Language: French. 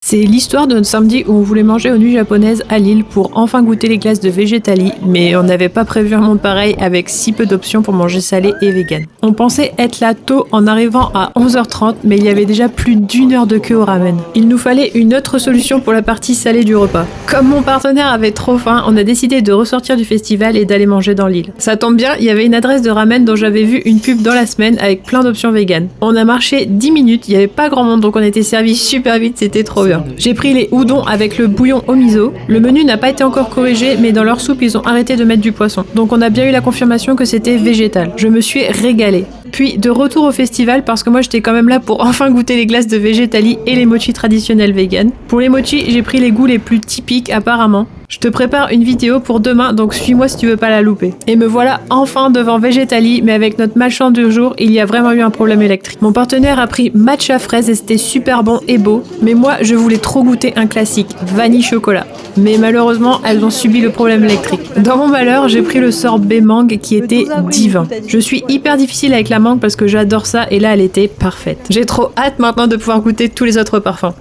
C'est l'histoire d'un samedi où on voulait manger aux nuits japonaises à Lille pour enfin goûter les glaces de Végétali, mais on n'avait pas prévu un monde pareil avec si peu d'options pour manger salé et vegan. On pensait être là tôt en arrivant à 11h30, mais il y avait déjà plus d'une heure de queue au ramen. Il nous fallait une autre solution pour la partie salée du repas. Comme mon partenaire avait trop faim, on a décidé de ressortir du festival et d'aller manger dans Lille. Ça tombe bien, il y avait une adresse de ramen dont j'avais vu une pub dans la semaine avec plein d'options vegan. On a marché 10 minutes, il n'y avait pas grand monde donc on était servi super vite, c'était trop bien. J'ai pris les udon avec le bouillon au miso. Le menu n'a pas été encore corrigé, mais dans leur soupe, ils ont arrêté de mettre du poisson. Donc on a bien eu la confirmation que c'était végétal. Je me suis régalée. Puis de retour au festival, parce que moi j'étais quand même là pour enfin goûter les glaces de Végétali et les mochis traditionnels vegan. Pour les mochis, j'ai pris les goûts les plus typiques apparemment. Je te prépare une vidéo pour demain, donc suis-moi si tu veux pas la louper. Et me voilà enfin devant Végétali, mais avec notre malchance du jour, il y a vraiment eu un problème électrique. Mon partenaire a pris matcha fraise et c'était super bon et beau, mais moi je voulais trop goûter un classique, vanille chocolat. Mais malheureusement, elles ont subi le problème électrique. Dans mon malheur, j'ai pris le sorbet mangue qui était divin. Je suis hyper difficile avec la mangue parce que j'adore ça et là elle était parfaite. J'ai trop hâte maintenant de pouvoir goûter tous les autres parfums.